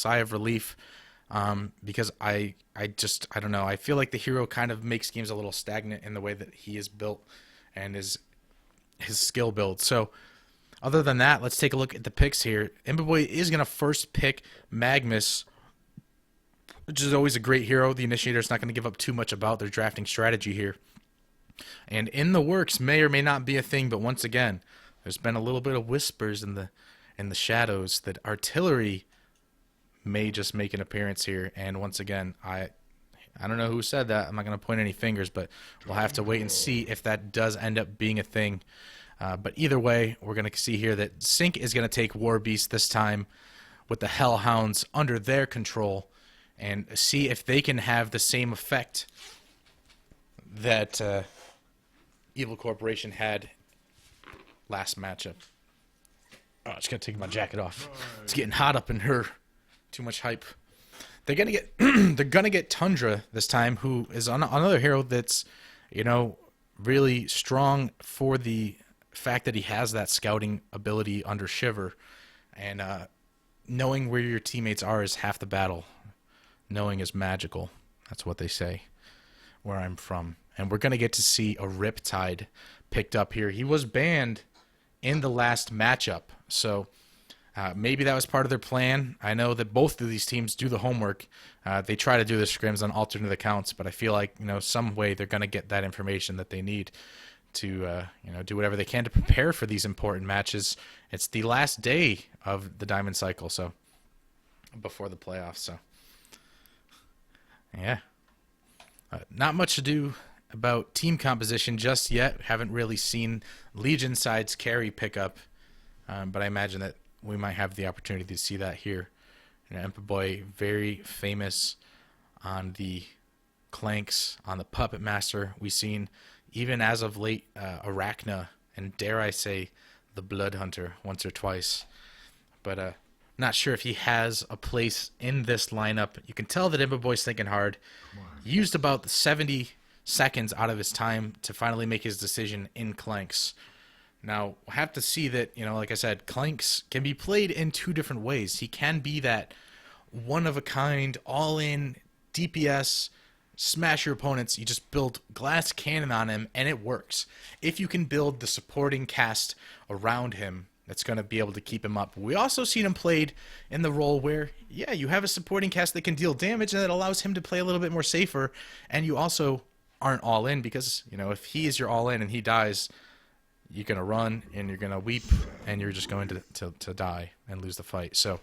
sigh of relief, because I don't know. I feel like the hero kind of makes games a little stagnant in the way that he is built and his skill build. So other than that, let's take a look at the picks here. Imboboy is going to first pick Magnus, which is always a great hero. The Initiator's not going to give up too much about their drafting strategy here. And in the works may or may not be a thing, but once again, there's been a little bit of whispers in the shadows that artillery may just make an appearance here. And once again, I don't know who said that. I'm not going to point any fingers, but we'll have to wait and see if that does end up being a thing. But either way, we're going to see here that Sync is going to take War Beast this time with the Hellhounds under their control and see if they can have the same effect that Evil Corporation had last matchup. Oh, I just got to take my jacket off. It's getting hot up in here. Too much hype. They're gonna get they're gonna get Tundra this time, who is another hero that's, you know, really strong for the fact that he has that scouting ability under Shiver, and knowing where your teammates are is half the battle. Knowing is magical. That's what they say where I'm from. And we're gonna get to see a Riptide picked up here. He was banned in the last matchup, so maybe that was part of their plan. I know that both of these teams do the homework. They try to do the scrims on alternate accounts, but I feel like, you know, some way they're going to get that information that they need to, you know, do whatever they can to prepare for these important matches. It's the last day of the Diamond Cycle, so before the playoffs. So, yeah, not much to do about team composition just yet. Haven't really seen Legion sides carry pickup, but I imagine that we might have the opportunity to see that here. You know, Imboboy, very famous on the Clanks, on the Puppet Master. We've seen, even as of late, Arachna, and dare I say, the Blood Hunter once or twice. But not sure if he has a place in this lineup. You can tell that Imboboy's thinking hard. Used about 70 seconds out of his time to finally make his decision in Clanks. Now, we'll have to see that, you know, like I said, Clanks can be played in two different ways. He can be that one-of-a-kind, all-in DPS, smash your opponents. You just build glass cannon on him, and it works. If you can build the supporting cast around him, that's going to be able to keep him up. We also seen him played in the role where, yeah, you have a supporting cast that can deal damage, and that allows him to play a little bit more safer, and you also aren't all-in because, you know, if he is your all-in and he dies, you're going to run, and you're going to weep, and you're just going to die and lose the fight. So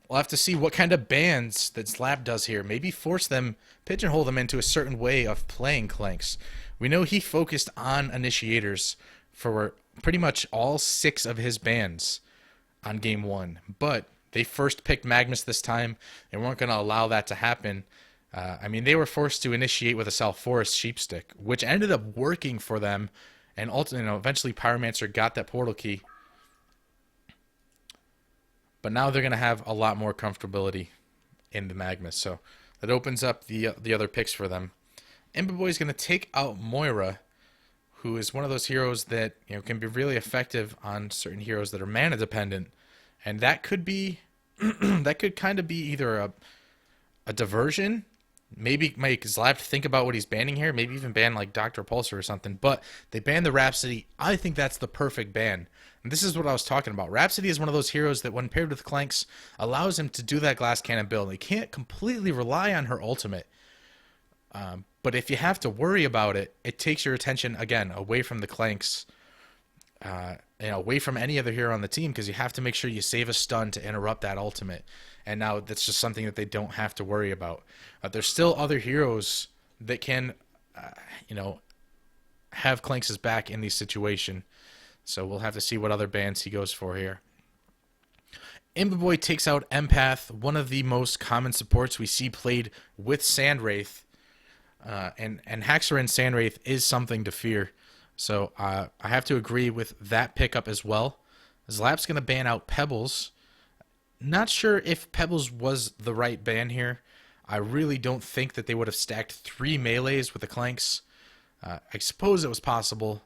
we'll have to see what kind of bans that Slap does here. Maybe force them, pigeonhole them into a certain way of playing Clanks. We know he focused on Initiators for pretty much all 6 of his bans on game 1. But they first picked Magnus this time. They weren't going to allow that to happen. I mean, they were forced to initiate with a South Forest Sheepstick, which ended up working for them. And ultimately, you know, eventually Pyromancer got that portal key. But now they're going to have a lot more comfortability in the Magnus. So that opens up the other picks for them. Imboboy is going to take out Moira, who is one of those heroes that, you know, can be really effective on certain heroes that are mana dependent. And that could be that could kind of be either a diversion. Maybe make Zlap think about what he's banning here. Maybe even ban like Dr. Pulsar or something. But they banned the Rhapsody. I think that's the perfect ban. And this is what I was talking about. Rhapsody is one of those heroes that when paired with Clanks allows him to do that glass cannon build. He can't completely rely on her ultimate. But if you have to worry about it, it takes your attention, again, away from the Clanks. Away from any other hero on the team, because you have to make sure you save a stun to interrupt that ultimate. And now that's just something that they don't have to worry about. There's still other heroes that can, have Clanks' back in this situation. So we'll have to see what other bans he goes for here. Imboboy takes out Empath, one of the most common supports we see played with Sandwraith. And Haxorus Sandwraith is something to fear. So I have to agree with that pickup as well. Zlap's going to ban out Pebbles. Not sure if Pebbles was the right ban here. I really don't think that they would have stacked 3 melees with the Clanks. I suppose it was possible,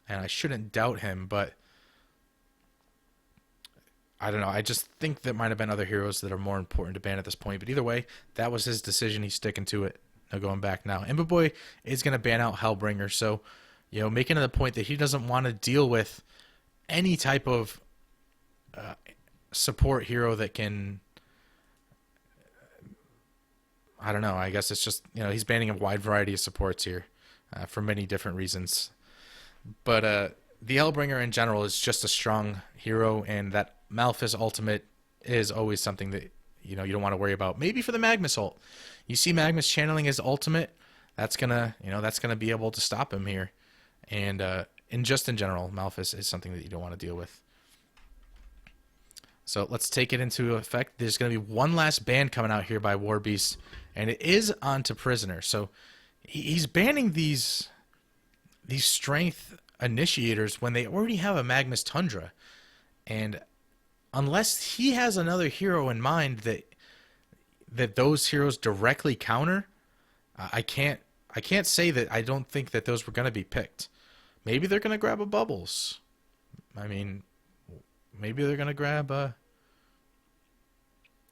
and I shouldn't doubt him, but I don't know. I just think there might have been other heroes that are more important to ban at this point. But either way, that was his decision. He's sticking to it. No going back now. Ember Boy is going to ban out Hellbringer. So, making it the point that he doesn't want to deal with any type of support hero that can. I don't know. I guess it's just, he's banning a wide variety of supports here for many different reasons. But the Hellbringer in general is just a strong hero, and that Malphus ultimate is always something that you don't want to worry about. Maybe for the Magnus ult, you see Magnus channeling his ultimate, that's gonna be able to stop him here, and just in general, Malphus is something that you don't want to deal with. So let's take it into effect. There's going to be one last ban coming out here by Warbeast, and it is onto Prisoner. So he's banning these strength initiators when they already have a Magnus Tundra, and unless he has another hero in mind that those heroes directly counter, I can't say that I don't think that those were going to be picked. Maybe they're going to grab a Bubbles. I mean, maybe they're going to grab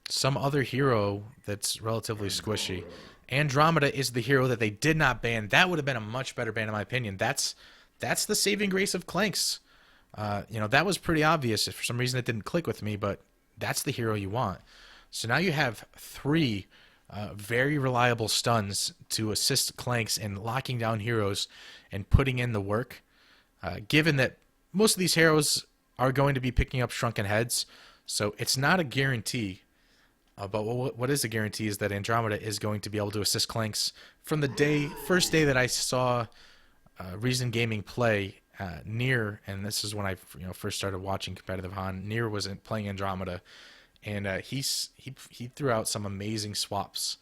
some other hero that's relatively squishy. Andromeda is the hero that they did not ban. That would have been a much better ban in my opinion. That's the saving grace of Clanks. That was pretty obvious. If for some reason it didn't click with me, but that's the hero you want. So now you have 3 very reliable stuns to assist Clanks in locking down heroes and putting in the work. Given that most of these heroes are going to be picking up Shrunken Heads, so it's not a guarantee. But what is a guarantee is that Andromeda is going to be able to assist Clanks. From the first day that I saw Reason Gaming play, Nier, and this is when I first started watching competitive Han. Nier wasn't playing Andromeda, and he threw out some amazing swaps,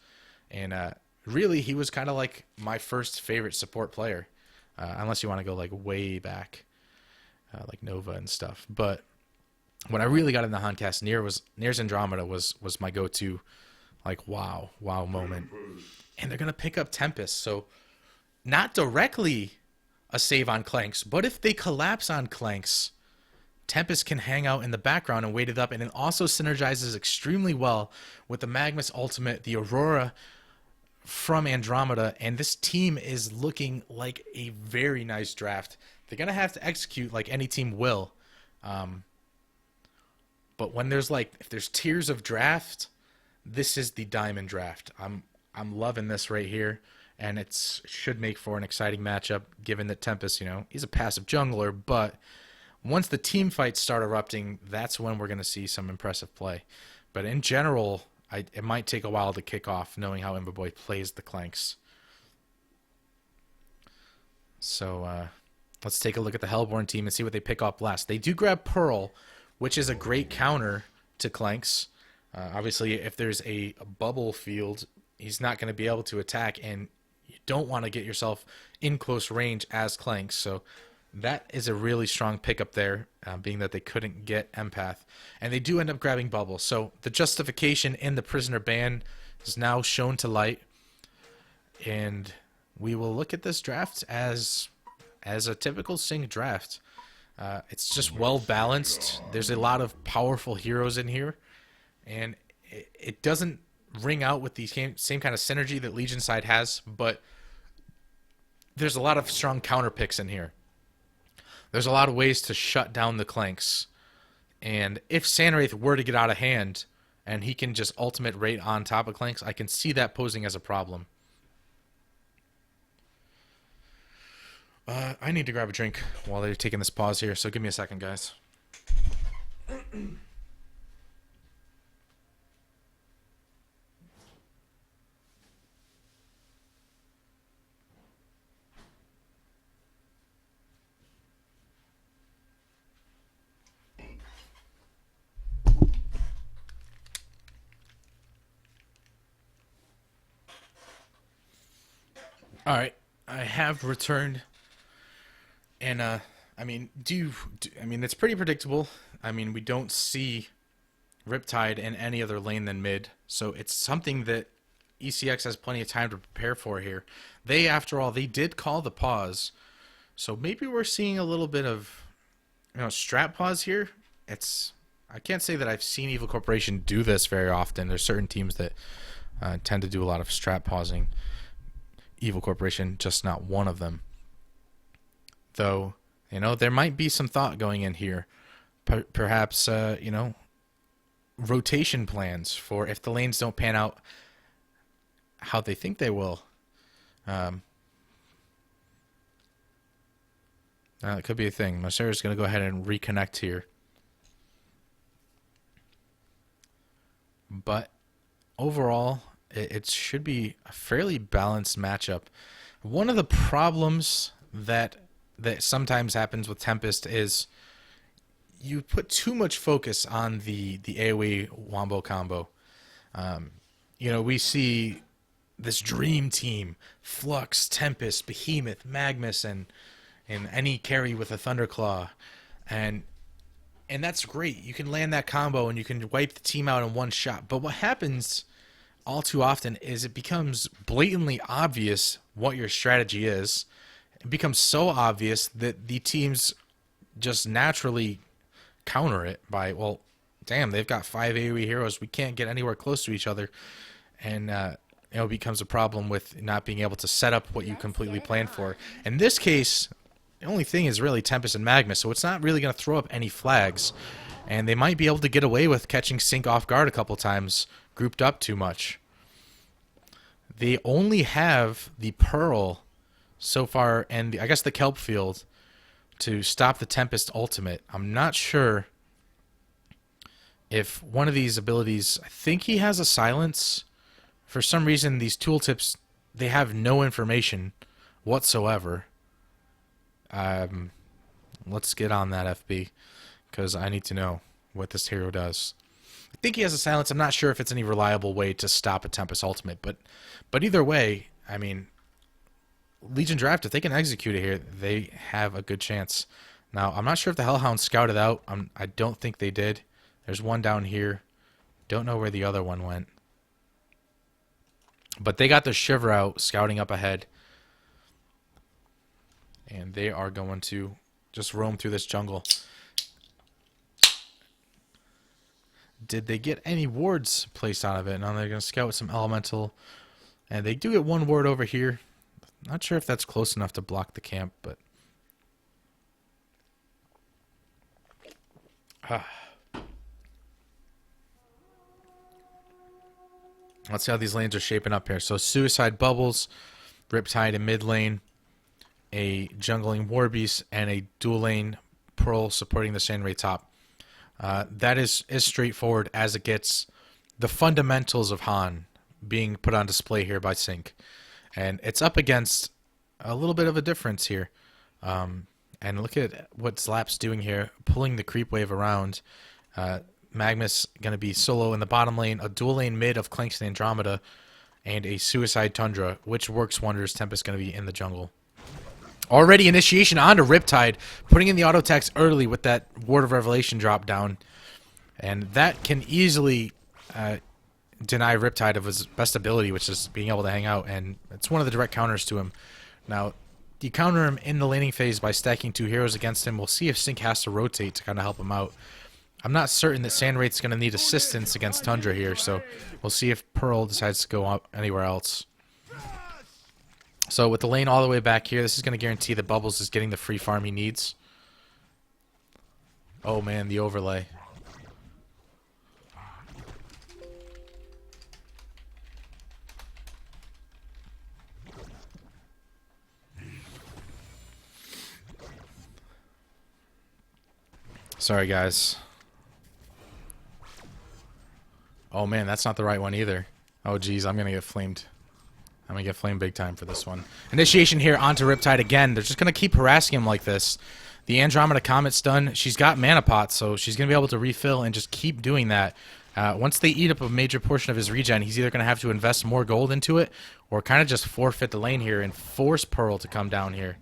and really he was kind of like my first favorite support player, unless you want to go like way back, like Nova and stuff. But when I really got into Hancast, Nier's Andromeda was my go-to, like wow moment, and they're gonna pick up Tempest, so not directly a save on Clanks, but if they collapse on Clanks, Tempest can hang out in the background and wait it up, and it also synergizes extremely well with the Magnus ultimate, the Aurora from Andromeda, and this team is looking like a very nice draft. They're going to have to execute like any team will, but when if there's tiers of draft, this is the diamond draft. I'm loving this right here. And it should make for an exciting matchup, given that Tempest, he's a passive jungler. But once the team fights start erupting, that's when we're going to see some impressive play. But in general, it might take a while to kick off, knowing how Ember Boy plays the Clanks. So let's take a look at the Hellborn team and see what they pick up last. They do grab Pearl, which is a great counter to Clanks. Obviously, if there's a bubble field, he's not going to be able to attack, and you don't want to get yourself in close range as Clanks. So that is a really strong pickup there, being that they couldn't get Empath. And they do end up grabbing Bubble. So the justification in the Prisoner ban is now shown to light. And we will look at this draft as a typical Sing draft. It's just well balanced. There's a lot of powerful heroes in here. And it doesn't ring out with the same kind of synergy that Legion side has, but there's a lot of strong counter picks in here. There's a lot of ways to shut down the Clanks, and if Sandwraith were to get out of hand and he can just ultimate right on top of Clanks, I can see that posing as a problem. I need to grab a drink while they're taking this pause here, so give me a second, guys. All right, I have returned, and I mean, it's pretty predictable. I mean, we don't see Riptide in any other lane than mid, so it's something that ECX has plenty of time to prepare for here. After all, they did call the pause, so maybe we're seeing a little bit of, strat pause here. It's I can't say that I've seen Evil Corporation do this very often. There's certain teams that tend to do a lot of strat pausing. Evil Corporation, just not one of them. Though, there might be some thought going in here. Perhaps, rotation plans for if the lanes don't pan out how they think they will. It could be a thing. Mercer's going to go ahead and reconnect here. But overall, it should be a fairly balanced matchup. One of the problems that sometimes happens with Tempest is you put too much focus on the AoE wombo combo. We see this dream team: Flux, Tempest, Behemoth, Magnus, and any carry with a Thunderclaw, and that's great. You can land that combo and you can wipe the team out in one shot. But what happens all too often is it becomes blatantly obvious what your strategy is. It becomes so obvious that the teams just naturally counter it by, well, damn, they've got 5 AoE heroes. We can't get anywhere close to each other. And it becomes a problem with not being able to set up what you completely planned for. In this case, the only thing is really Tempest and Magnus, so it's not really going to throw up any flags. And they might be able to get away with catching Sync off guard a couple times, grouped up too much. They only have the Pearl so far, and I guess the Kelp Field, to stop the Tempest ultimate. I'm not sure if one of these abilities, I think he has a silence. For some reason, these tooltips, they have no information whatsoever. Let's get on that, FB, because I need to know what this hero does. I think he has a silence. I'm not sure if it's any reliable way to stop a Tempest ultimate, but either way, I mean, Legion Draft, if they can execute it here, they have a good chance. Now, I'm not sure if the Hellhound scouted out. I don't think they did. There's one down here. Don't know where the other one went. But they got their Shiver out, scouting up ahead. And they are going to just roam through this jungle. Did they get any wards placed out of it? Now they're going to scout with some Elemental. And they do get one ward over here. Not sure if that's close enough to block the camp, but... Let's see how these lanes are shaping up here. So Suicide Bubbles, Riptide in mid lane, a jungling Warbeast, and a dual lane Pearl supporting the Sandray top. That is as straightforward as it gets. The fundamentals of Han being put on display here by Sync. And it's up against a little bit of a difference here. And look at what Slap's doing here, pulling the creep wave around. Magnus going to be solo in the bottom lane, a dual lane mid of Clanks and Andromeda, and a Suicide Tundra, which works wonders. Tempest going to be in the jungle. Already initiation onto Riptide, putting in the auto attacks early with that Word of Revelation drop down. And that can easily deny Riptide of his best ability, which is being able to hang out, and it's one of the direct counters to him. Now, you counter him in the laning phase by stacking 2 heroes against him. We'll see if Sync has to rotate to kind of help him out. I'm not certain that Sandwraith's going to need assistance against Tundra here, so we'll see if Pearl decides to go up anywhere else. So with the lane all the way back here, this is going to guarantee that Bubbles is getting the free farm he needs. Oh man, the overlay. Sorry, guys. Oh man, that's not the right one either. Oh geez, I'm gonna get flamed. I'm gonna get flamed big time for this one. Initiation here onto Riptide again. They're just gonna keep harassing him like this. The Andromeda Comet's done. She's got mana pots, so she's gonna be able to refill and just keep doing that. Once they eat up a major portion of his regen, he's either gonna have to invest more gold into it, or kind of just forfeit the lane here and force Pearl to come down here.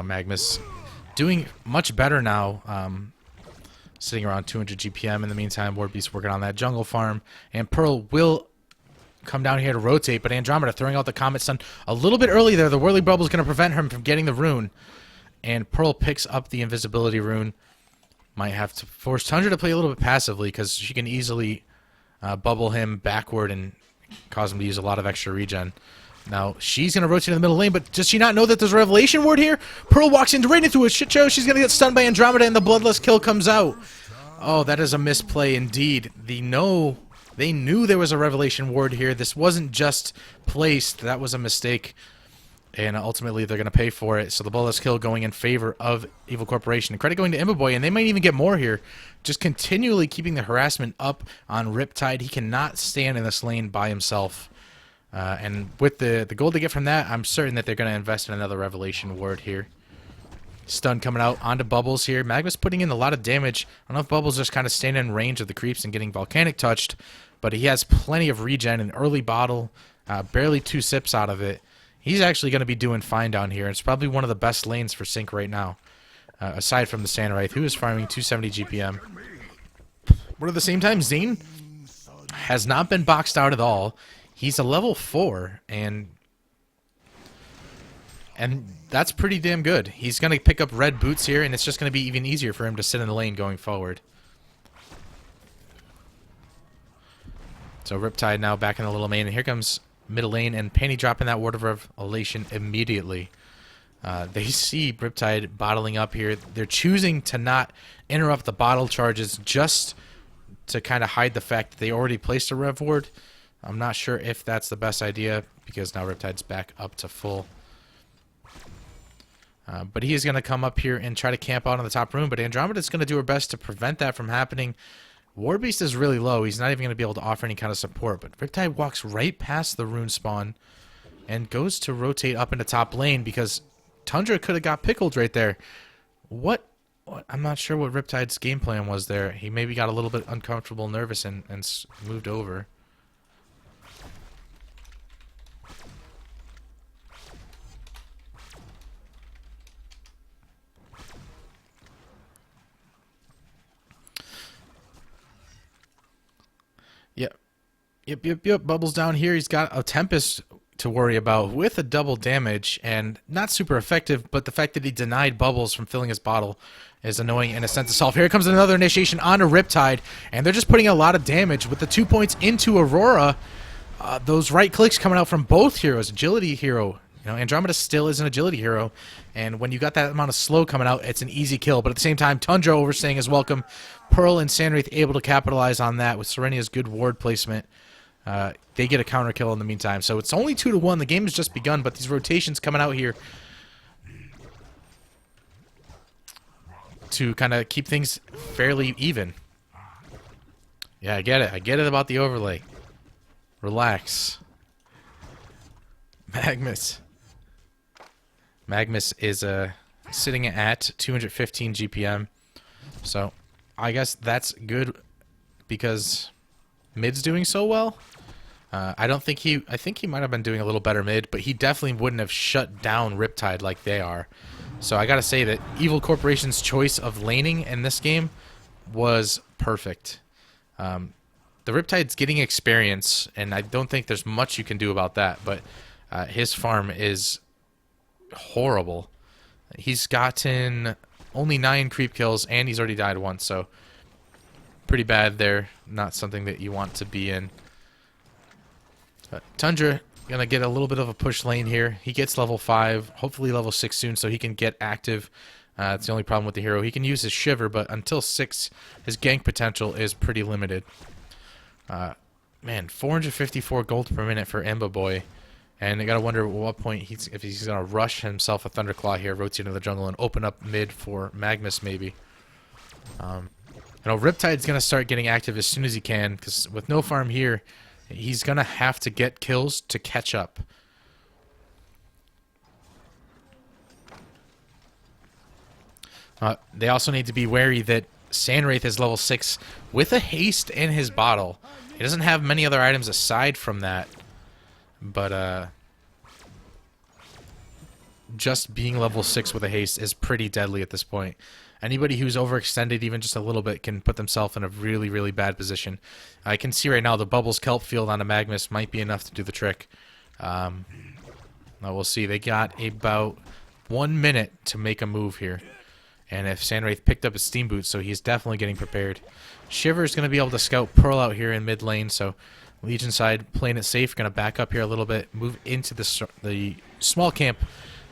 Magnus doing much better now. Sitting around 200 GPM. In the meantime, Warbeast working on that jungle farm. And Pearl will come down here to rotate, but Andromeda throwing out the Comet Stun a little bit early there. The Whirly Bubble is going to prevent him from getting the rune. And Pearl picks up the invisibility rune. Might have to force Tundra to play a little bit passively because she can easily bubble him backward and cause him to use a lot of extra regen. Now, she's going to rotate in the middle lane, but does she not know that there's a Revelation Ward here? Pearl walks right into a shit show. She's going to get stunned by Andromeda, and the Bloodless kill comes out. Oh, that is a misplay indeed. They knew there was a Revelation Ward here. This wasn't just placed. That was a mistake. And ultimately, they're going to pay for it. So the Bloodless kill going in favor of Evil Corporation. And credit going to Imboboy, and they might even get more here. Just continually keeping the harassment up on Riptide. He cannot stand in this lane by himself. And with the gold they get from that, I'm certain that they're going to invest in another Revelation Ward here. Stun coming out onto Bubbles here. Magma's putting in a lot of damage. I don't know if Bubbles just kind of staying in range of the creeps and getting Volcanic touched, but he has plenty of regen, an early bottle, barely 2 sips out of it. He's actually going to be doing fine down here. It's probably one of the best lanes for Sync right now, aside from the Sand Wraith, who is farming 270 GPM. But at the same time, Zane has not been boxed out at all. He's a level 4, and that's pretty damn good. He's going to pick up red boots here, and it's just going to be even easier for him to sit in the lane going forward. So Riptide now back in the little lane, and here comes middle lane, and Penny dropping that Word of Revelation immediately. They see Riptide bottling up here. They're choosing to not interrupt the bottle charges just to kind of hide the fact that they already placed a Rev Ward. I'm not sure if that's the best idea, because now Riptide's back up to full. But he is going to come up here and try to camp out on the top room, but Andromeda's going to do her best to prevent that from happening. Warbeast is really low. He's not even going to be able to offer any kind of support, but Riptide walks right past the rune spawn and goes to rotate up into top lane because Tundra could have got pickled right there. What? I'm not sure what Riptide's game plan was there. He maybe got a little bit uncomfortable, nervous, and moved over. Yep. Bubbles down here. He's got a Tempest to worry about with a double damage and not super effective, but the fact that he denied Bubbles from filling his bottle is annoying in a sense itself. Here comes another initiation onto Riptide, and they're just putting a lot of damage with the 2 points into Aurora. Those right clicks coming out from both heroes. Agility hero. You know, Andromeda still is an agility hero, and when you got that amount of slow coming out, it's an easy kill. But at the same time, Tundra overstaying is welcome. Pearl and Sandwraith able to capitalize on that with Serenia's good ward placement. They get a counter kill in the meantime. So it's only 2-1. The game has just begun, but these rotations coming out here to kind of keep things fairly even. Yeah, I get it. I get it about the overlay. Relax. Magmus is sitting at 215 GPM. So I guess that's good because mid's doing so well. I think he might have been doing a little better mid, but he definitely wouldn't have shut down Riptide like they are. So I gotta say that Evil Corporation's choice of laning in this game was perfect. The Riptide's getting experience, and I don't think there's much you can do about that, but his farm is horrible. He's gotten only 9 creep kills, and he's already died once, so pretty bad there. Not something that you want to be in. But Tundra gonna get a little bit of a push lane here. He gets level 5, hopefully level 6 soon, so he can get active. It's the only problem with the hero. He can use his Shiver, but until 6, his gank potential is pretty limited. Man, 454 gold per minute for Imboboy. And I gotta wonder at what point if he's gonna rush himself a Thunderclaw here, rotate into the jungle, and open up mid for Magmus maybe. Riptide's gonna start getting active as soon as he can, because with no farm here, he's gonna have to get kills to catch up. They also need to be wary that Sandwraith is level 6 with a haste in his bottle. He doesn't have many other items aside from that, but just being level 6 with a haste is pretty deadly at this point. Anybody who's overextended even just a little bit can put themselves in a really, really bad position. I can see right now the Bubbles Kelp Field on a Magmus might be enough to do the trick. We'll see. They got about 1 minute to make a move here. And if Sandwraith picked up his Steam Boots, so he's definitely getting prepared. Shiver is going to be able to scout Pearl out here in mid lane, so Legion side playing it safe, going to back up here a little bit, move into the small camp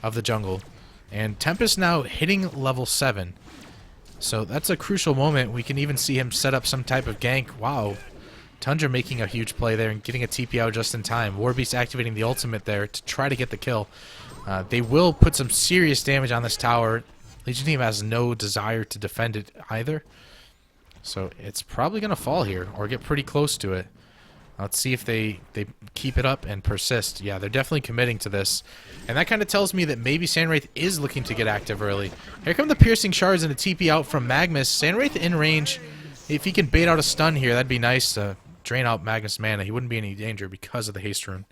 of the jungle. And Tempest now hitting level 7. So that's a crucial moment. We can even see him set up some type of gank. Wow. Tundra making a huge play there and getting a TP out just in time. Warbeast activating the ultimate there to try to get the kill. They will put some serious damage on this tower. Legion team has no desire to defend it either. So it's probably going to fall here or get pretty close to it. Let's see if they keep it up and persist. Yeah, they're definitely committing to this. And that kind of tells me that maybe Sandwraith is looking to get active early. Here come the piercing shards and a TP out from Magnus. Sandwraith in range. If he can bait out a stun here, that'd be nice to drain out Magnus' mana. He wouldn't be in any danger because of the haste rune.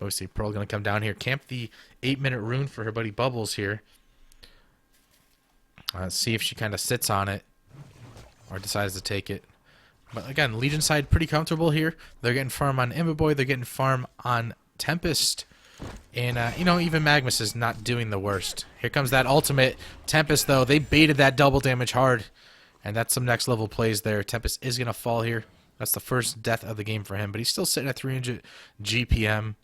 Obviously, Pearl going to come down here. Camp the 8-minute rune for her buddy Bubbles here. See if she kind of sits on it or decides to take it. But again, Legion side pretty comfortable here. They're getting farm on Imberboy. They're getting farm on Tempest. And, you know, even Magnus is not doing the worst. Here comes that ultimate. Tempest, though, they baited that double damage hard. And that's some next level plays there. Tempest is going to fall here. That's the first death of the game for him. But he's still sitting at 300 GPM.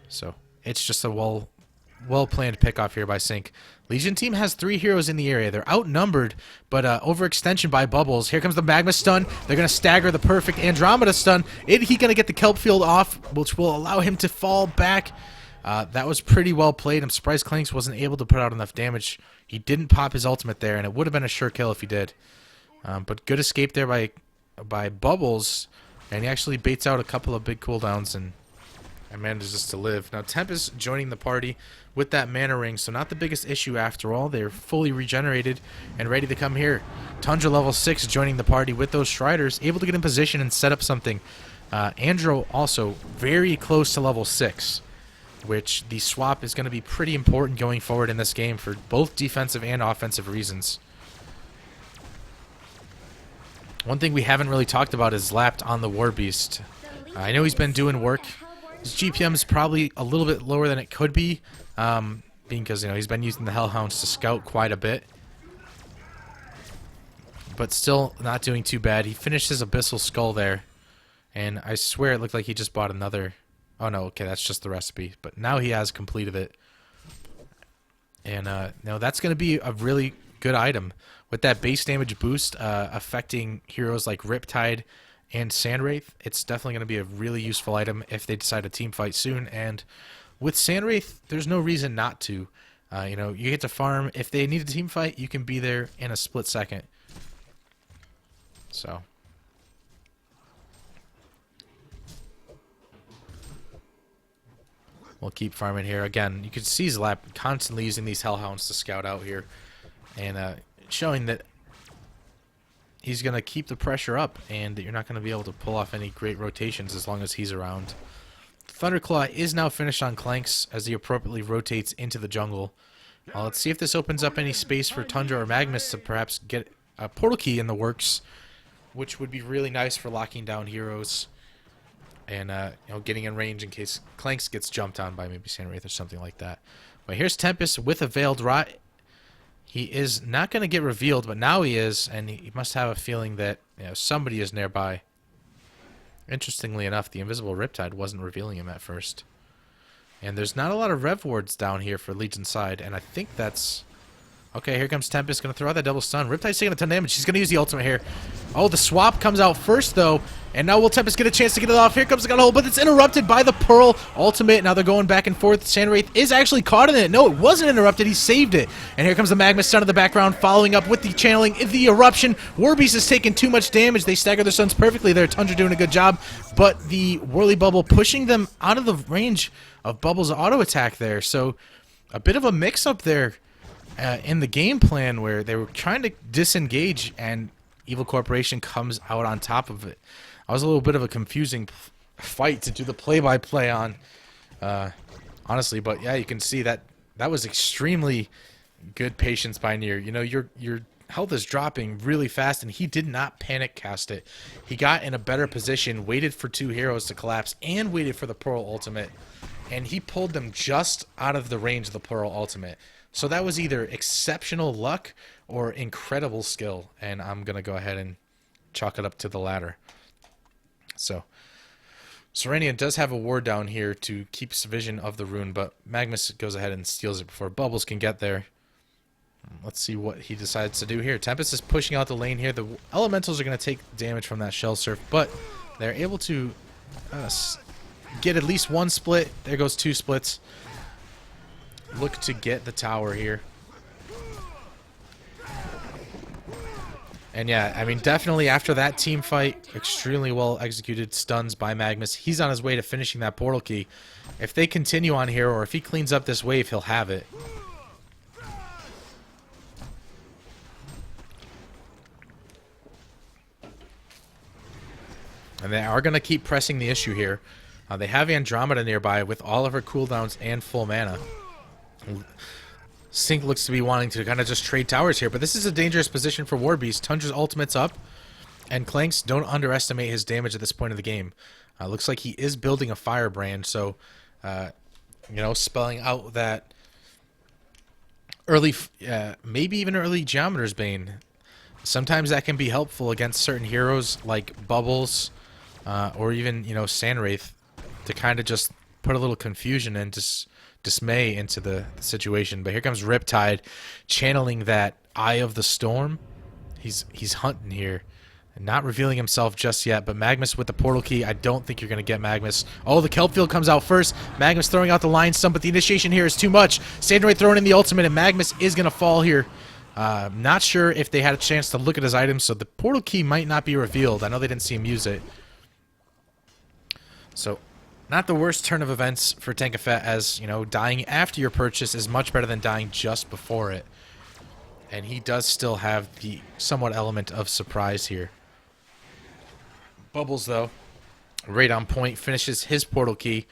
So it's just a well-planned pick-off here by Sync. Legion team has 3 heroes in the area. They're outnumbered, but overextension by Bubbles. Here comes the Magma stun. They're going to stagger the perfect Andromeda stun. He's going to get the Kelp field off, which will allow him to fall back. That was pretty well played. I'm surprised Clanks wasn't able to put out enough damage. He didn't pop his ultimate there, and it would have been a sure kill if he did. But good escape there by Bubbles, and he actually baits out a couple of big cooldowns and manages to live. Now Tempest joining the party with that mana ring, so not the biggest issue after all. They're fully regenerated and ready to come here. Tundra level 6 joining the party with those Striders, able to get in position and set up something. Andro also very close to level 6, which the swap is going to be pretty important going forward in this game for both defensive and offensive reasons. One thing we haven't really talked about is Lapped on the Warbeast. I know he's been doing work. His GPM is probably a little bit lower than it could be, because, you know, he's been using the Hellhounds to scout quite a bit. But still not doing too bad. He finished his Abyssal Skull there, and I swear it looked like he just bought another. Oh no, okay, that's just the recipe. But now he has completed it. And now that's going to be a really good item. With that base damage boost affecting heroes like Riptide and Sandwraith, it's definitely going to be a really useful item if they decide to team fight soon. And with Sandwraith, there's no reason not to. You know, you get to farm. If they need a team fight, you can be there in a split second. So we'll keep farming here. Again, you can see Zlap constantly using these Hellhounds to scout out here, and showing that he's going to keep the pressure up and that you're not going to be able to pull off any great rotations as long as he's around. Thunderclaw is now finished on Clanks as he appropriately rotates into the jungle. Let's see if this opens up any space for Tundra or Magnus to perhaps get a portal key in the works, which would be really nice for locking down heroes and you know, getting in range in case Clanks gets jumped on by maybe Sandwraith or something like that. But here's Tempest with a Veiled Rot. He is not going to get revealed, but now he is, and he must have a feeling that, you know, somebody is nearby. Interestingly enough, the invisible Riptide wasn't revealing him at first. And there's not a lot of rev wards down here for Legion side, and I think that's... Okay, here comes Tempest, going to throw out that double stun. Riptide's taking a ton of damage. She's going to use the ultimate here. Oh, the swap comes out first, though. And now will Tempest get a chance to get it off? Here comes the gun hole, but it's interrupted by the Pearl ultimate. Now they're going back and forth. Sandwraith is actually caught in it. No, it wasn't interrupted. He saved it. And here comes the Magma stun in the background, following up with the channeling, the eruption. Warbeast is taking too much damage. They stagger their stuns perfectly there. Tundra doing a good job. But the Whirly Bubble pushing them out of the range of Bubble's auto attack there. So a bit of a mix-up there. In the game plan where they were trying to disengage and Evil Corporation comes out on top of it. I was a little bit of a confusing fight to do the play-by-play on, honestly, but yeah, you can see that was extremely good patience by Nier. You know, your health is dropping really fast, and he did not panic cast it. He got in a better position, waited for 2 heroes to collapse, and waited for the Pearl ultimate. and he pulled them just out of the range of the Pearl Ultimate. So that was either exceptional luck or incredible skill, and I'm going to go ahead and chalk it up to the latter. So Serenian does have a ward down here to keep vision of the rune, but Magnus goes ahead and steals it before Bubbles can get there. Let's see what he decides to do here. Tempest is pushing out the lane here. The elementals are going to take damage from that Shell Surf, but they're able to get at least one split. There goes two splits. Look to get the tower here. And yeah, I mean, definitely after that team fight, extremely well executed stuns by Magnus. He's on his way to finishing that portal key. If they continue on here, or if he cleans up this wave, he'll have it. And they are going to keep pressing the issue here. They have Andromeda nearby with all of her cooldowns and full mana. Sync looks to be wanting to kind of just trade towers here, but this is a dangerous position for Warbeast. Tundra's ultimate's up, and Clanks, don't underestimate his damage at this point of the game. Looks like he is building a Firebrand, so, you know, spelling out that early, maybe even early Geometer's Bane. Sometimes that can be helpful against certain heroes like Bubbles, or even, you know, Wraith, to kind of just put a little confusion and dismay into the situation. But here comes Riptide channeling that Eye of the Storm. He's hunting here and not revealing himself just yet, but Magnus with the portal key. I don't think you're going to get Magnus. Oh, the Kelp Field comes out first. Magnus throwing out the line stun, but the initiation here is too much. Sandroid throwing in the ultimate, and Magnus is going to fall here. Not sure if they had a chance to look at his items, so the portal key might not be revealed. I know they didn't see him use it. So, not the worst turn of events for Tenkafet, as, you know, dying after your purchase is much better than dying just before it. And he does still have the somewhat element of surprise here. Bubbles, though, right on point, finishes his portal key,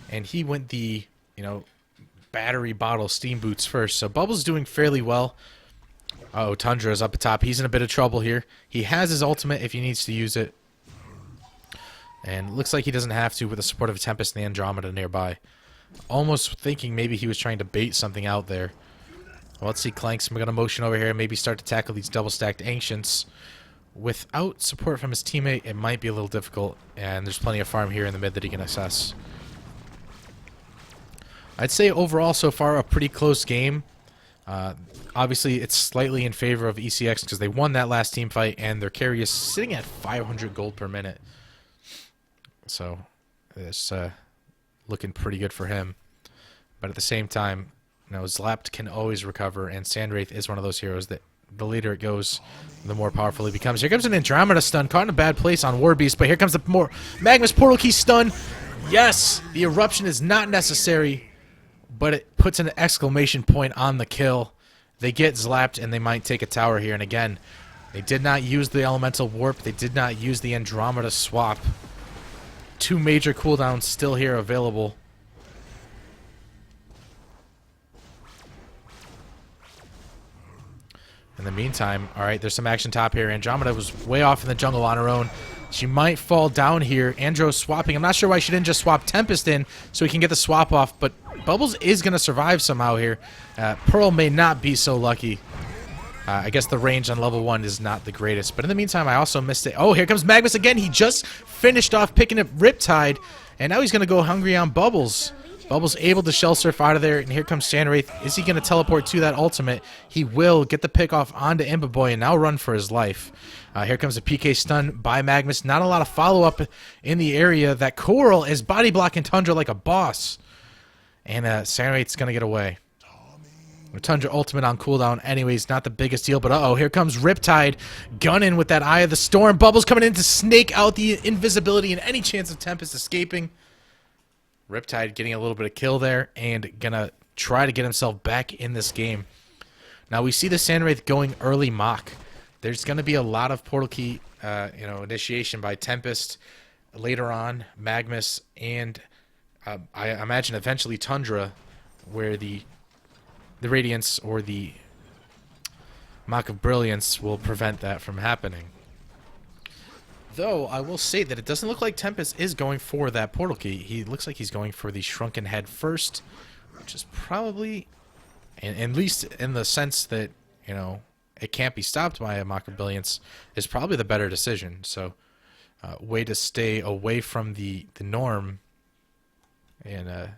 and he went the, you know, battery bottle steam boots first. So Bubbles doing fairly well. Oh, Tundra is up top. He's in a bit of trouble here. He has his ultimate if he needs to use it. And looks like he doesn't have to with the support of Tempest and the Andromeda nearby. Almost thinking maybe he was trying to bait something out there. Well, let's see Clanks. We're going to motion over here and maybe start to tackle these double-stacked Ancients. Without support from his teammate, it might be a little difficult. And there's plenty of farm here in the mid that he can assess. I'd say overall so far a pretty close game. Obviously, it's slightly in favor of ECX because they won that last team fight, and their carry is sitting at 500 gold per minute. So, it's looking pretty good for him. But at the same time, you know, Zlapt can always recover, and Sandwraith is one of those heroes that the later it goes, the more powerful he becomes. Here comes an Andromeda stun, caught in a bad place on Warbeast, but here comes the more Magnus Portal Key stun. Yes, the eruption is not necessary, but it puts an exclamation point on the kill. They get Zlapped, and they might take a tower here. And again, they did not use the Elemental Warp. They did not use the Andromeda swap. Two major cooldowns still here available. In the meantime, alright, there's some action top here. Andromeda was way off in the jungle on her own. She might fall down here. Andro swapping. I'm not sure why she didn't just swap Tempest in so he can get the swap off, but Bubbles is going to survive somehow here. Pearl may not be so lucky. I guess the range on level 1 is not the greatest. But in the meantime, I also missed it. Oh, here comes Magnus again. He just finished off picking up Riptide, and now he's going to go hungry on Bubbles. Bubbles able to shell surf out of there, and here comes Sandwraith. Is he going to teleport to that ultimate? He will get the pick off onto Imbaboy and now run for his life. Here comes a PK stun by Magnus. Not a lot of follow-up in the area. That Coral is body blocking Tundra like a boss. And Sandwraith's going to get away. Tundra ultimate on cooldown anyways, not the biggest deal, but uh-oh, here comes Riptide gunning with that Eye of the Storm. Bubbles coming in to snake out the invisibility and any chance of Tempest escaping. Riptide getting a little bit of kill there and gonna try to get himself back in this game. Now we see the Sandwraith going early Mach. There's gonna be a lot of portal key initiation by Tempest later on, Magnus, and I imagine eventually Tundra, where the Radiance or the Mach of Brilliance will prevent that from happening. Though, I will say that it doesn't look like Tempest is going for that portal key. He looks like he's going for the Shrunken Head first, which is probably, at least in the sense that, you know, it can't be stopped by a Mach of Brilliance, is probably the better decision. So, way to stay away from the norm and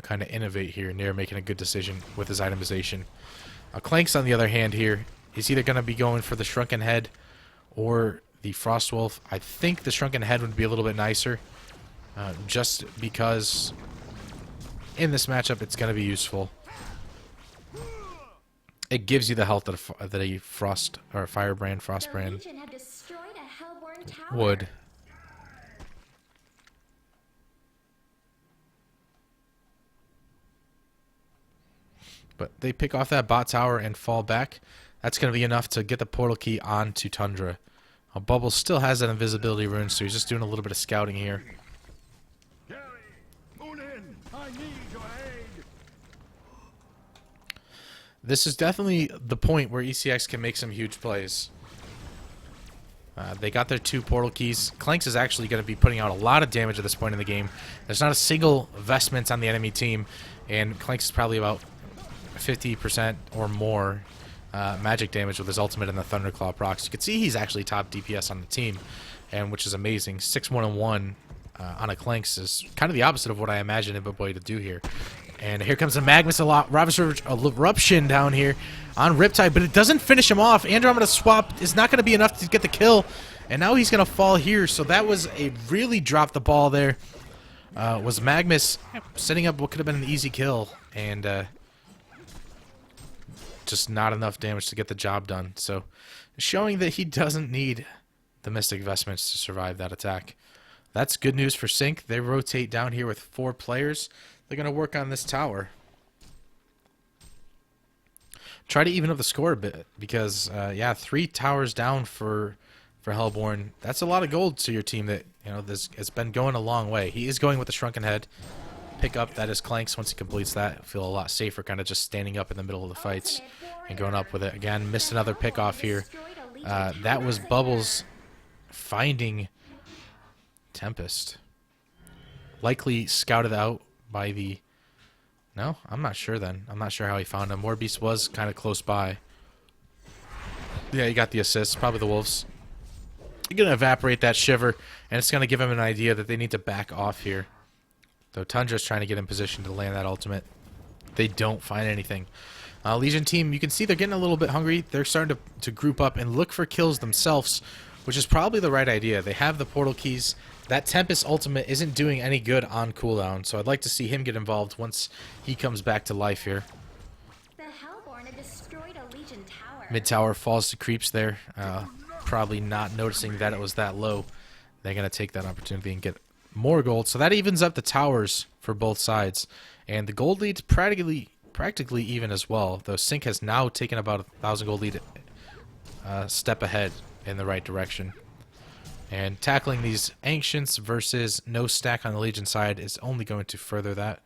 kind of innovate here. Nair making a good decision with his itemization. Clanks, on the other hand here, is either going to be going for the Shrunken Head or the Frostwolf. I think the Shrunken Head would be a little bit nicer, just because in this matchup it's going to be useful. It gives you the health that a Frost or Firebrand, Frostbrand would. But they pick off that bot tower and fall back. That's going to be enough to get the portal key onto Tundra. Bubbles still has that invisibility rune, so he's just doing a little bit of scouting here. This is definitely the point where ECX can make some huge plays. They got their 2 portal keys. Clanks is actually going to be putting out a lot of damage at this point in the game. There's not a single vestment on the enemy team, and Clanks is probably about 50% or more magic damage with his ultimate and the Thunderclaw procs. You can see he's actually top DPS on the team, and which is amazing. 6-1-1 on a Clanks is kind of the opposite of what I imagined Impa to do here. And here comes the Magnus Eruption down here on Riptide, but it doesn't finish him off. Andromeda swap is not going to be enough to get the kill, and now he's going to fall here. So that was a really drop the ball there. Was Magnus setting up what could have been an easy kill, and just not enough damage to get the job done. So showing that he doesn't need the Mystic Vestments to survive that attack. That's good news for Sync. They rotate down here with 4 players. They're going to work on this tower. Try to even up the score a bit because, yeah, 3 towers down for Hellborn. That's a lot of gold to your team that, you know, it's been going a long way. He is going with the Shrunken Head. Pick up that is Clanks. Once he completes that, feel a lot safer kind of just standing up in the middle of the fights and going up with it. Again, missed another pick off here. That was Bubbles finding Tempest. Likely scouted out by the... No, I'm not sure then. I'm not sure how he found him. Warbeast was kind of close by. Yeah, he got the assist. Probably the Wolves. You're going to evaporate that Shiver, and it's going to give him an idea that they need to back off here. Though Tundra's trying to get in position to land that ultimate. They don't find anything. Legion team, you can see they're getting a little bit hungry. They're starting to group up and look for kills themselves, which is probably the right idea. They have the portal keys. That Tempest ultimate isn't doing any good on cooldown, so I'd like to see him get involved once he comes back to life here. The Hellborn have destroyed a Legion tower. Mid tower falls to creeps there. Probably not noticing that it was that low. They're going to take that opportunity and get more gold. So that evens up the towers for both sides. And the gold lead's practically even as well, though Sync has now taken about 1,000 gold lead step ahead in the right direction. And tackling these Ancients versus no stack on the Legion side is only going to further that.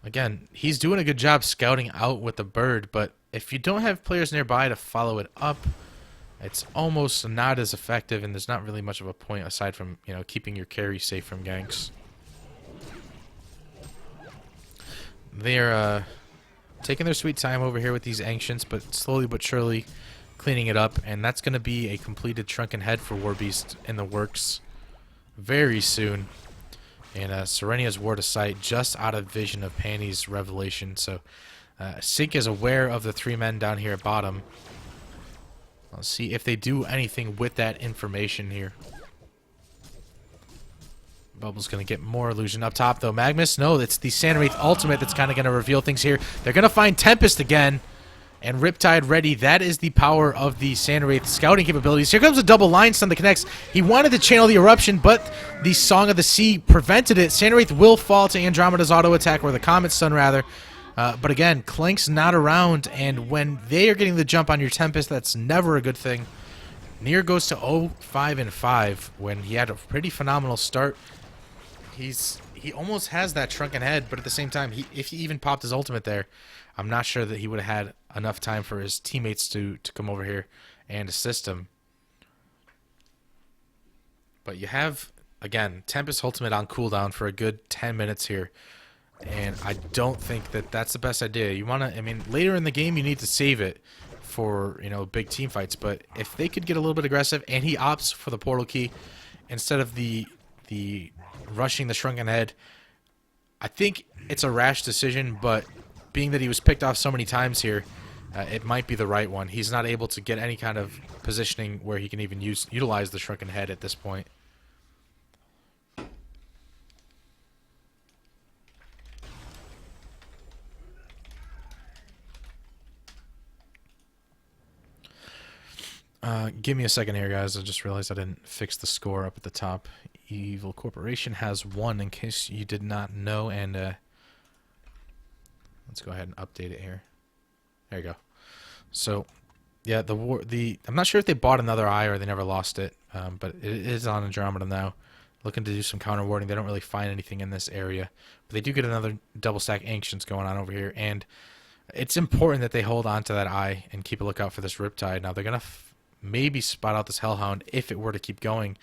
Again, he's doing a good job scouting out with the bird, but if you don't have players nearby to follow it up, it's almost not as effective, and there's not really much of a point aside from, you know, keeping your carry safe from ganks. They're taking their sweet time over here with these Ancients, but slowly but surely cleaning it up, and that's going to be a completed Shrunken Head for Warbeast in the works very soon. And Serenia's Ward of Sight just out of vision of Panny's revelation, so Sync is aware of the 3 men down here at bottom. Let's see if they do anything with that information here. Bubble's going to get more illusion up top, though. Magnus, no, it's the Sand-Wraith ultimate that's kind of going to reveal things here. They're going to find Tempest again. And Riptide ready. That is the power of the Sand-Wraith scouting capabilities. Here comes a double line stun that connects. He wanted to channel the Eruption, but the Song of the Sea prevented it. Sand-Wraith will fall to Andromeda's auto attack, or the Comet Stun, rather. But again, Clank's not around, and when they are getting the jump on your Tempest, that's never a good thing. Nier goes to 0-5-5 when he had a pretty phenomenal start. He almost has that Shrunken Head, but at the same time, if he even popped his ultimate there, I'm not sure that he would have had enough time for his teammates to come over here and assist him. But you have, again, Tempest Ultimate on cooldown for a good 10 minutes here. And I don't think that that's the best idea. You want to, I mean, later in the game you need to save it for, you know, big team fights. But if they could get a little bit aggressive, and he opts for the portal key instead of the rushing the Shrunken Head, I think it's a rash decision. But being that he was picked off so many times here, it might be the right one. He's not able to get any kind of positioning where he can even utilize the Shrunken Head at this point. Give me a second here, guys. I just realized I didn't fix the score up at the top. Evil Corporation has 1, in case you did not know, and let's go ahead and update it here. There you go. So, yeah, I'm not sure if they bought another eye or they never lost it, but it is on Andromeda now. Looking to do some counter warding. They don't really find anything in this area, but they do get another double stack Ancients going on over here, and it's important that they hold on to that eye and keep a lookout for this Riptide. Now, they're going to maybe spot out this Hellhound if it were to keep going.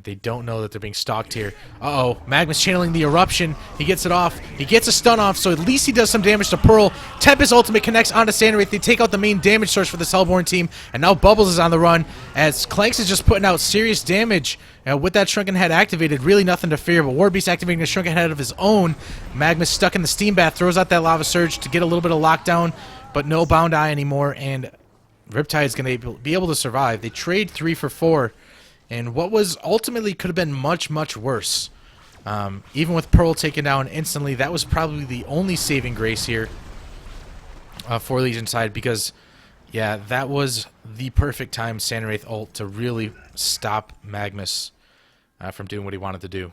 They don't know that they're being stalked here. Uh-oh, Magma's channeling the Eruption. He gets it off. He gets a stun off, so at least he does some damage to Pearl. Tempest Ultimate connects onto Sandwraith. They take out the main damage source for this Hellborn team, and now Bubbles is on the run as Clanks is just putting out serious damage. With that Shrunken Head activated, really nothing to fear, but Warbeast activating a Shrunken Head of his own. Magma's stuck in the Steam Bath, throws out that Lava Surge to get a little bit of lockdown, but no Bound Eye anymore, and Riptide is going to be able to survive. They trade 3 for 4. And what was ultimately could have been much, much worse. Even with Pearl taken down instantly, that was probably the only saving grace here for Legion side, because, yeah, that was the perfect time Sandwraith ult to really stop Magmus from doing what he wanted to do.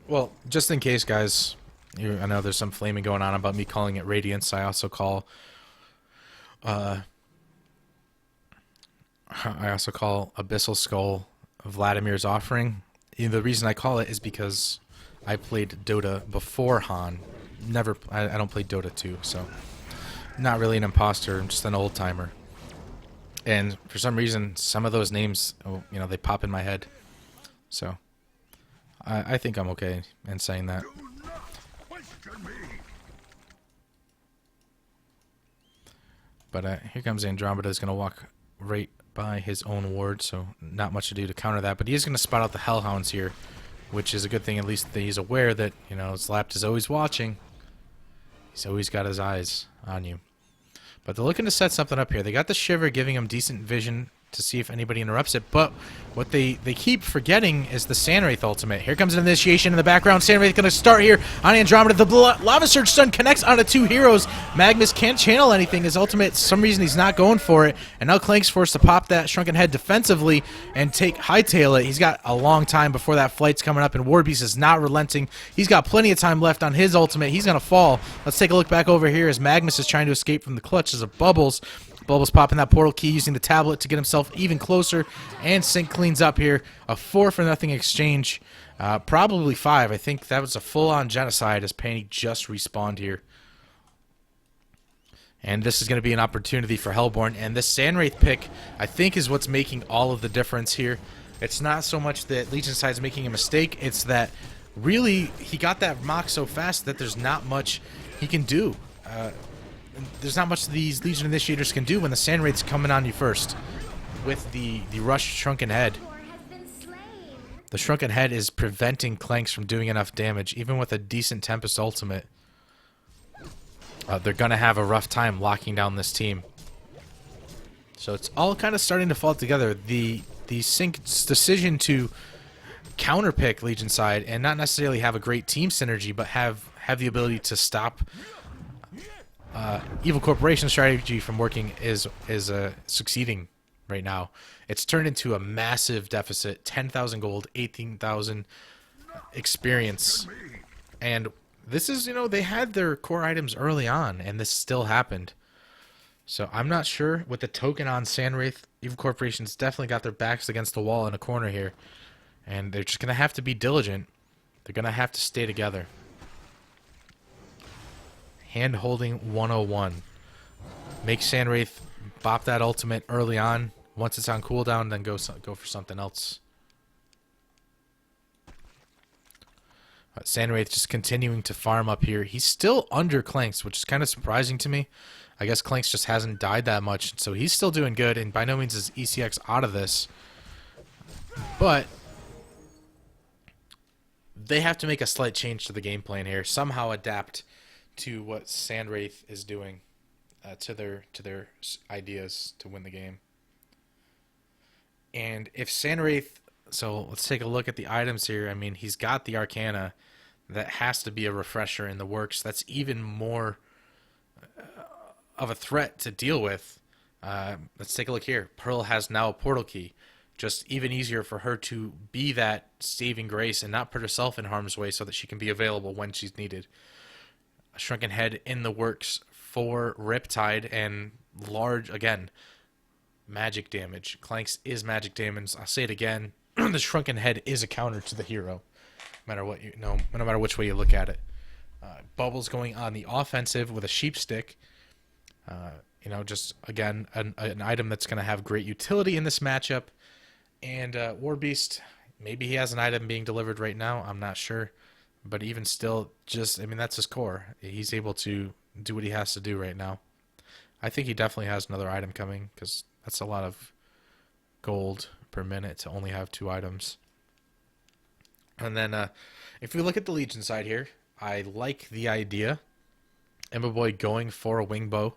Well, just in case, guys, I know there's some flaming going on about me calling it Radiance. I also call Abyssal Skull Vladimir's Offering. The reason I call it is because I played Dota before Han. I don't play Dota 2, so not really an imposter. I'm just an old timer. And for some reason, some of those names, you know, they pop in my head. So I think I'm okay in saying that. But here comes Andromeda. Is going to walk right by his own ward, so not much to do to counter that. But he is going to spot out the Hellhounds here, which is a good thing. At least that he's aware that, you know, Slapped is always watching. He's always got his eyes on you. But they're looking to set something up here. They got the Shiver giving him decent vision to see if anybody interrupts it, but what they keep forgetting is the Sandwraith ultimate. Here comes an initiation in the background. Sandwraith going to start here on Andromeda. The Lava Surge stun connects onto 2 heroes. Magmus can't channel anything. His ultimate, for some reason, he's not going for it, and now Clank's forced to pop that Shrunken Head defensively and hightail it. He's got a long time before that flight's coming up, and Warbeast is not relenting. He's got plenty of time left on his ultimate. He's going to fall. Let's take a look back over here as Magmus is trying to escape from the clutches of Bubbles. Bubbles popping that portal key, using the tablet to get himself even closer, and Sync cleans up here. A 4-for-0 exchange, probably 5. I think that was a full-on genocide as Panic just respawned here. And this is going to be an opportunity for Hellborn, and this Sandwraith pick, I think, is what's making all of the difference here. It's not so much that Legion side's making a mistake, it's that really he got that Mach so fast that there's not much he can do. There's not much these Legion Initiators can do when the Sandwraith's coming on you first with the Rush Shrunken Head. The Shrunken Head is preventing Clanks from doing enough damage. Even with a decent Tempest ultimate, they're going to have a rough time locking down this team. So it's all kind of starting to fall together. The Sync's decision to counterpick Legion side and not necessarily have a great team synergy, but have the ability to stop Evil Corporation strategy from working is succeeding right now. It's turned into a massive deficit: 10,000 gold, 18,000 experience, and this is, you know, they had their core items early on, and this still happened. So I'm not sure with the token on Sandwraith. Evil Corporation's definitely got their backs against the wall in a corner here, and they're just gonna have to be diligent. They're gonna have to stay together. Hand holding 101. Make Sandwraith bop that ultimate early on. Once it's on cooldown, then go for something else. Sandwraith just continuing to farm up here. He's still under Clanks, which is kind of surprising to me. I guess Clanks just hasn't died that much, so he's still doing good, and by no means is ECX out of this. But they have to make a slight change to the game plan here. Somehow adapt to what Sandwraith is doing to their ideas to win the game. And if Sandwraith... So let's take a look at the items here. I mean, he's got the Arcana. That has to be a refresher in the works. That's even more of a threat to deal with. Let's take a look here. Pearl has now a portal key. Just even easier for her to be that saving grace and not put herself in harm's way so that she can be available when she's needed. A Shrunken Head in the works for Riptide and large, again, magic damage. Clanks is magic damage. I'll say it again. The Shrunken Head is a counter to the hero. No matter what no matter which way you look at it. Bubbles going on the offensive with a sheep stick. Just again an item that's going to have great utility in this matchup. And War Beast, maybe he has an item being delivered right now. I'm not sure, but even still, that's his core. He's able to do what he has to do right now. I think he definitely has another item coming because that's a lot of gold per minute to only have 2 items. And then if we look at the Legion side here, I like the idea. Emma Boy going for a wing bow.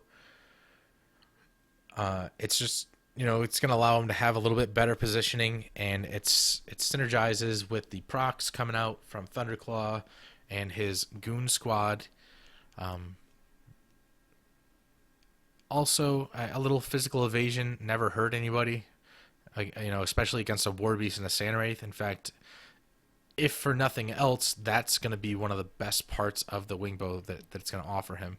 It's just, it's going to allow him to have a little bit better positioning, and it synergizes with the procs coming out from Thunderclaw and his Goon Squad. Also, a little physical evasion never hurt anybody, especially against a War Beast and a Sandwraith. In fact, if for nothing else, that's going to be one of the best parts of the Wingbow that it's going to offer him.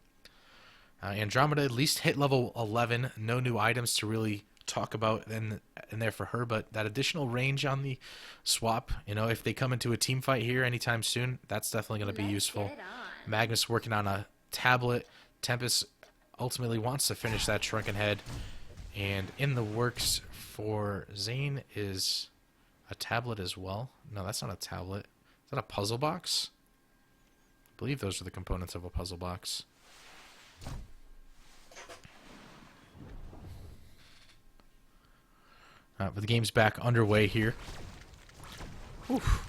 Andromeda at least hit level 11. No new items to really talk about in there for her, but that additional range on the swap, if they come into a team fight here anytime soon, that's definitely going to be useful. Magnus working on a tablet. Tempest ultimately wants to finish that Shrunken Head. And in the works for Zane is a tablet as well. No, that's not a tablet. Is that a puzzle box? I believe those are the components of a puzzle box. But the game's back underway here. Oof.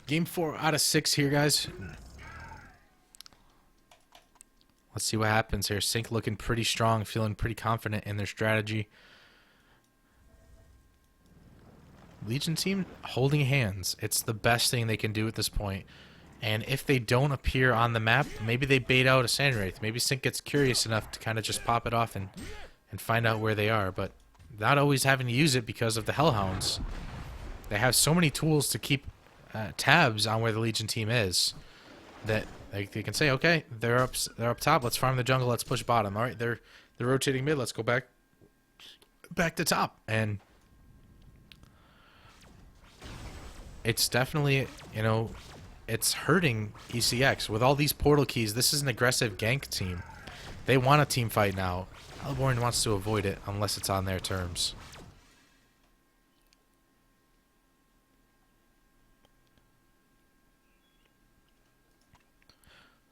Game 4 out of 6 here, guys. Let's see what happens here. Sync looking pretty strong, feeling pretty confident in their strategy. Legion team holding hands. It's the best thing they can do at this point. And if they don't appear on the map, maybe they bait out a Sandwraith. Maybe Sync gets curious enough to kind of just pop it off and find out where they are. But not always having to use it because of the Hellhounds. They have so many tools to keep tabs on where the Legion team is that they can say, okay, they're up top. Let's farm the jungle. Let's push bottom. All right, they're rotating mid. Let's go back to top. And it's definitely, it's hurting ECX with all these portal keys. This is an aggressive gank team. They want a team fight now. Hellborn wants to avoid it unless it's on their terms.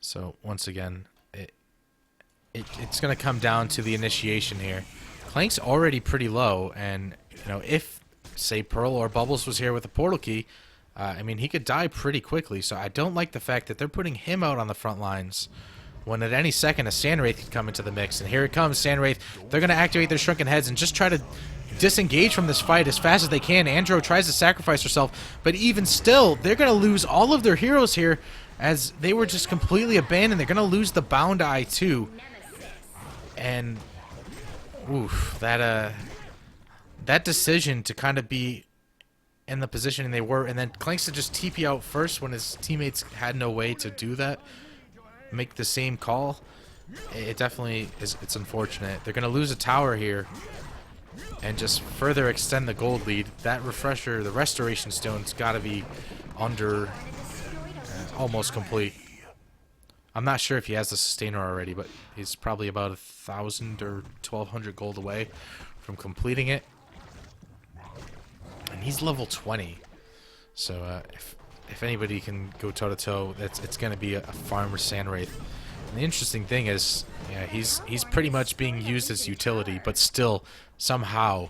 So once again, it's going to come down to the initiation here. Clank's already pretty low, and if say Pearl or Bubbles was here with a portal key, he could die pretty quickly. So I don't like the fact that they're putting him out on the front lines when at any second a Sandwraith could come into the mix. And here it comes, Sandwraith. They're going to activate their Shrunken Heads and just try to disengage from this fight as fast as they can. Andro tries to sacrifice herself, but even still, they're going to lose all of their heroes here as they were just completely abandoned. They're going to lose the Bound Eye too. And oof, that decision to kind of be in the position they were, and then Clanks to just TP out first when his teammates had no way to do that, make the same call. It definitely is. It's unfortunate. They're going to lose a tower here and just further extend the gold lead. That refresher, the restoration stone's got to be under almost complete. I'm not sure if he has the sustainer already, but he's probably about 1,000 or 1,200 gold away from completing it. And he's level 20. So if anybody can go toe-to-toe, it's going to be a farmer Sandwraith. And the interesting thing is, yeah, he's pretty much being used as utility, but still somehow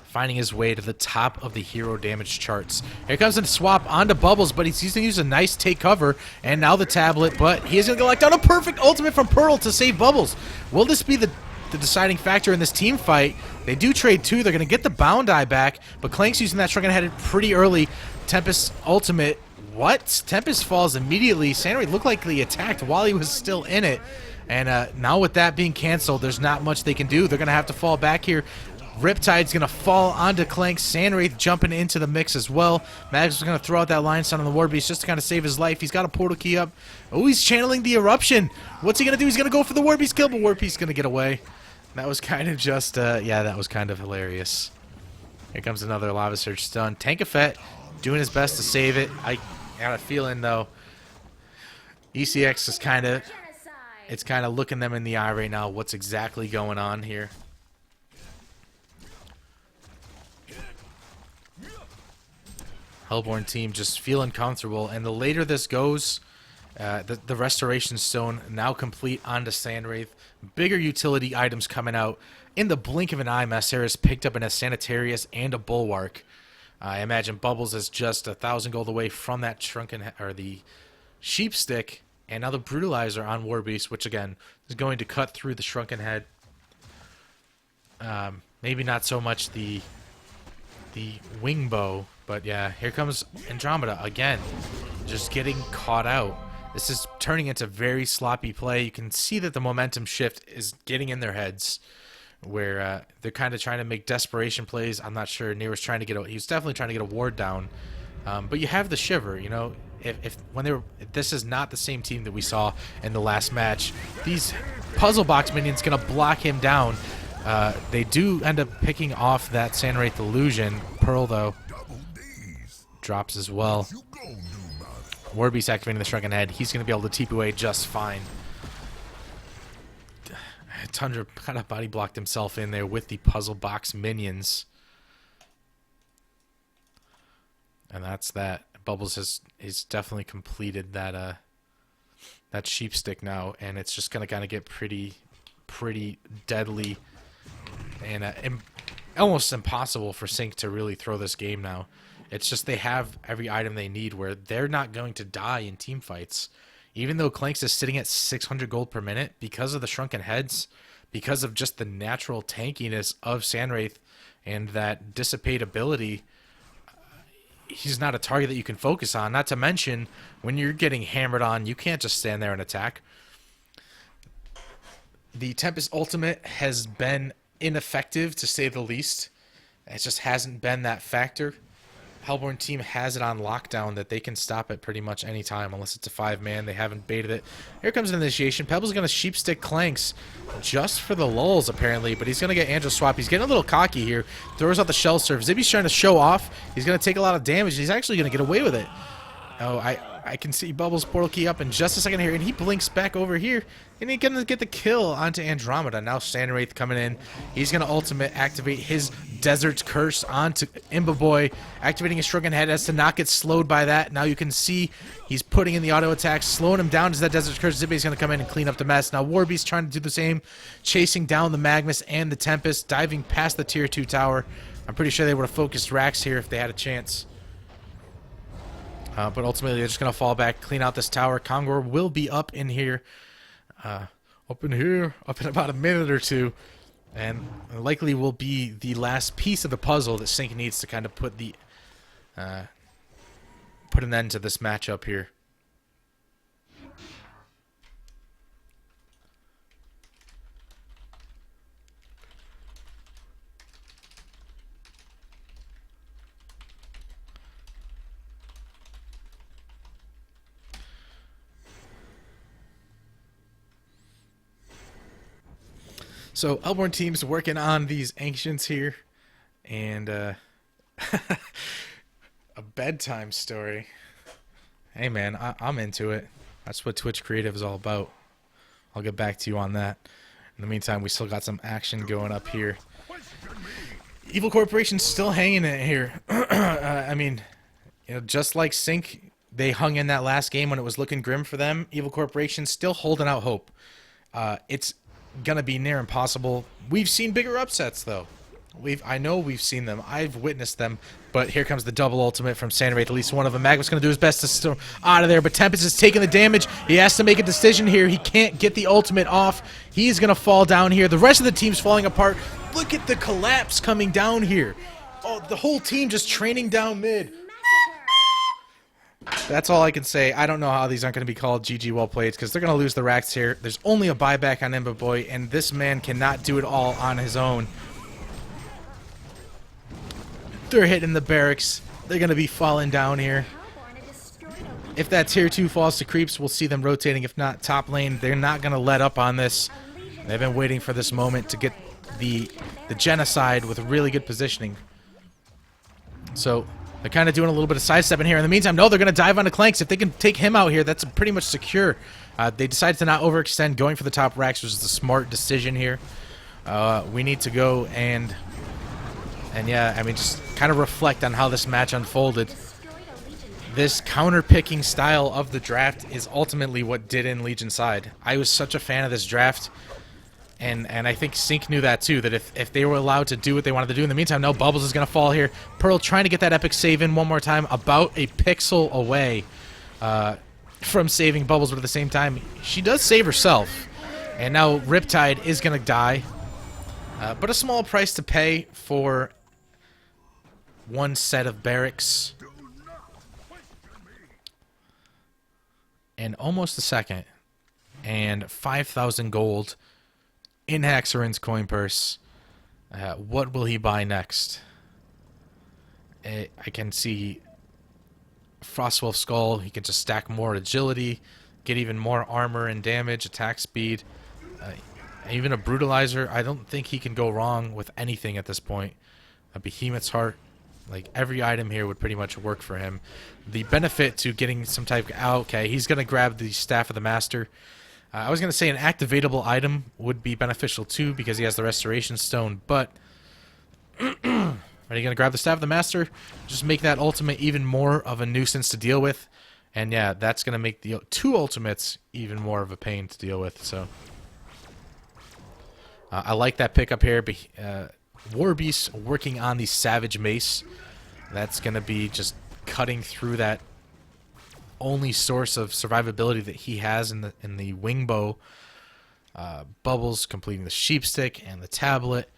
finding his way to the top of the hero damage charts. Here comes a swap onto Bubbles, but he's using a nice take cover, and now the tablet, but he is going to lock down a perfect ultimate from Pearl to save Bubbles. Will this be the deciding factor in this team fight? They do trade too. They're going to get the Bound Eye back, but Clank's using that Shrunken Head pretty early. Tempest ultimate. What? Tempest falls immediately. Sandwraith looked like he attacked while he was still in it. And now with that being canceled, there's not much they can do. They're going to have to fall back here. Riptide's going to fall onto Clank. Sandwraith jumping into the mix as well. Mags is going to throw out that Lion Stone on the War Beast just to kind of save his life. He's got a portal key up. Oh, he's channeling the Eruption. What's he going to do? He's going to go for the War Beast kill, but War Beast's going to get away. That was kind of just, yeah, that was kind of hilarious. Here comes another Lava Surge stun. Tankafet doing his best to save it. I got a feeling, though, ECX is kind of, it's kind of looking them in the eye right now. What's exactly going on here? Hellborn team just feeling comfortable, and the later this goes, the Restoration Stone now complete onto Sandwraith. Bigger utility items coming out. In the blink of an eye, Masseris picked up a Sanitarius and a Bulwark. I imagine Bubbles is just 1,000 gold away from that Shrunken or the Sheep Stick, and now the Brutalizer on Warbeast, which again is going to cut through the Shrunken Head. Maybe not so much the Wing Bow, but yeah, here comes Andromeda again, just getting caught out. This is turning into very sloppy play. You can see that the momentum shift is getting in their heads, where they're kind of trying to make desperation plays. I'm not sure. Nero was trying to get he was definitely trying to get a ward down, but you have the Shiver. You know, if this is not the same team that we saw in the last match. These puzzle box minions gonna block him down. They do end up picking off that Sandwraith illusion. Pearl though drops as well. Warbeast activating the Shrunken Head. He's going to be able to TP away just fine. Tundra kind of body blocked himself in there with the puzzle box minions. And that's that. Bubbles has definitely completed that that Sheep Stick now, and it's just going to kind of get pretty deadly and almost impossible for Sync to really throw this game now. It's just they have every item they need where they're not going to die in team fights. Even though Clanks is sitting at 600 gold per minute, because of the Shrunken Heads, because of just the natural tankiness of Sandwraith and that Dissipate ability, he's not a target that you can focus on. Not to mention, when you're getting hammered on, you can't just stand there and attack. The Tempest ultimate has been ineffective, to say the least. It just hasn't been that factor. Hellborn team has it on lockdown that they can stop it pretty much any time unless it's a 5-man. They haven't baited it. Here comes an initiation. Pebble's going to Sheep Stick Clanks just for the lulls, apparently, but he's going to get Angel Swap. He's getting a little cocky here. Throws out the Shell Surf. Zibby's trying to show off. He's going to take a lot of damage. He's actually going to get away with it. Oh, I can see Bubbles' portal key up in just a second here, and he blinks back over here, and he's going to get the kill onto Andromeda. Now Sandwraith coming in. He's going to ultimate activate his Desert's Curse onto Imba Boy, activating his Shrunken Head as to not get slowed by that. Now you can see he's putting in the auto attack, slowing him down as that Desert's Curse. Zibby's going to come in and clean up the mess. Now Warbeast trying to do the same, chasing down the Magnus and the Tempest, diving past the Tier 2 tower. I'm pretty sure they would have focused Rax here if they had a chance. But ultimately, they're just going to fall back, clean out this tower. Kongor will be up in here. Up in about a minute or two. And likely will be the last piece of the puzzle that Sync needs to kind of put an end to this matchup here. So Hellborn team's working on these Ancients here, and a bedtime story. Hey man, I'm into it. That's what Twitch Creative is all about. I'll get back to you on that. In the meantime, we still got some action going up here. Evil Corporation's still hanging in here. I mean, you know, just like Sync, they hung in that last game when it was looking grim for them. Evil Corporation's still holding out hope. It's gonna be near impossible. We've seen bigger upsets though. I know we've seen them. I've witnessed them. But here comes the double ultimate from Wraith. At least one of them. Magnus going to do his best to storm out of there. But Tempest is taking the damage. He has to make a decision here. He can't get the ultimate off. He's going to fall down here. The rest of the team's falling apart. Look at the collapse coming down here. Oh, the whole team just training down mid. That's all I can say. I don't know how these aren't going to be called GG well played because they're going to lose the racks here. There's only a buyback on Imba Boy, and this man cannot do it all on his own. They're hitting the barracks. They're going to be falling down here. If that tier 2 falls to creeps, we'll see them rotating. If not, top lane, they're not going to let up on this. They've been waiting for this moment to get the genocide with really good positioning. So they're kind of doing a little bit of sidestepping here. In the meantime, no, they're going to dive onto Clanks. If they can take him out here, that's pretty much secure. They decided to not overextend. Going for the top racks was the smart decision here. We need to go and yeah, I mean, just kind of reflect on how this match unfolded. This counter-picking style of the draft is ultimately what did in Legion's side. I was such a fan of this draft, and I think Sync knew that too, that if they were allowed to do what they wanted to do. In the meantime, no, Bubbles is going to fall here. Pearl trying to get that epic save in one more time, about a pixel away from saving Bubbles, but at the same time, she does save herself. And now Riptide is going to die, but a small price to pay for one set of barracks and almost a second and 5,000 gold in Haxorin's coin purse. What will he buy next? I can see Frostwolf Skull. He can just stack more agility, get even more armor and damage, attack speed, even a brutalizer. I don't think he can go wrong with anything at this point. A Behemoth's Heart. Like, every item here would pretty much work for him. The benefit to getting some type... okay, he's going to grab the Staff of the Master. I was going to say an activatable item would be beneficial too because he has the Restoration Stone, but... are you going to grab the Staff of the Master? Just make that ultimate even more of a nuisance to deal with. And yeah, that's going to make the 2 ultimates even more of a pain to deal with, so... I like that pickup here. Warbeast working on the Savage Mace. That's going to be just cutting through that only source of survivability that he has in the wing bow. Bubbles completing the sheepstick and the tablet.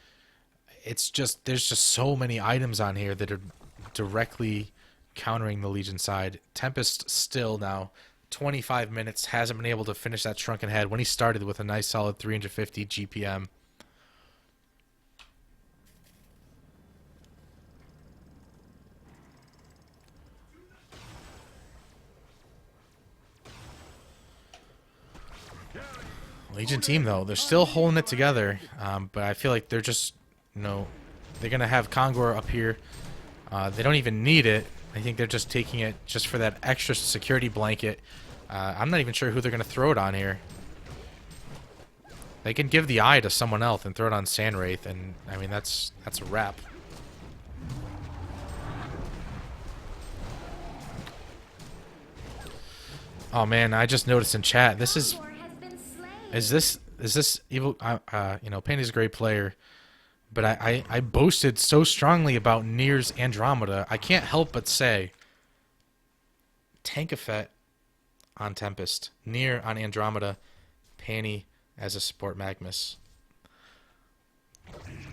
It's just, there's just so many items on here that are directly countering the Legion side. Tempest still now 25 minutes hasn't been able to finish that shrunken head when he started with a nice solid 350 GPM. Legion team, though, they're still holding it together, but I feel like they're just, you know, they're going to have Kongor up here. They don't even need it. I think they're just taking it just for that extra security blanket. I'm not even sure who they're going to throw it on here. They can give the eye to someone else and throw it on Wraith, and, I mean, that's a wrap. Oh, man, I just noticed in chat, this is... Is this evil? You know, Pandy's a great player, but I boasted so strongly about Nier's Andromeda. I can't help but say, Tank Effect on Tempest, Nier on Andromeda, Panny as a support Magnus.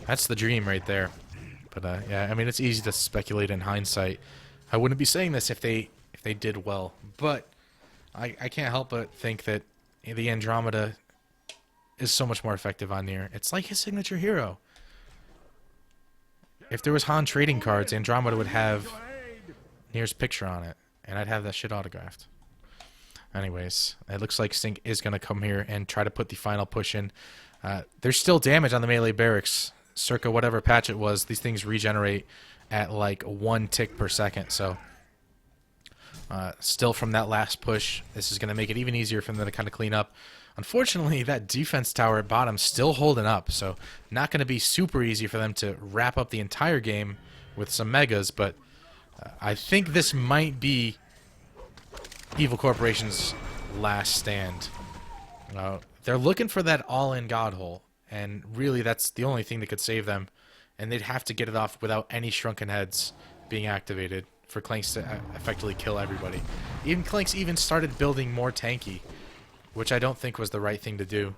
That's the dream right there. But yeah, I mean, it's easy to speculate in hindsight. I wouldn't be saying this if they did well, but I can't help but think that the Andromeda is so much more effective on Nier. It's like his signature hero. If there was Han trading cards, Andromeda would have Nier's picture on it, and I'd have that shit autographed. Anyways, it looks like Sync is going to come here and try to put the final push in. There's still damage on the melee barracks. Circa whatever patch it was, these things regenerate at like 1 tick per second, so still from that last push. This is going to make it even easier for them to kind of clean up. Unfortunately, that defense tower at bottom still holding up, so not going to be super easy for them to wrap up the entire game with some megas, but I think this might be Evil Corporation's last stand. They're looking for that all-in God hole, and really that's the only thing that could save them, and they'd have to get it off without any Shrunken Heads being activated for Clanks to effectively kill everybody. Even Clanks even started building more tanky, which I don't think was the right thing to do.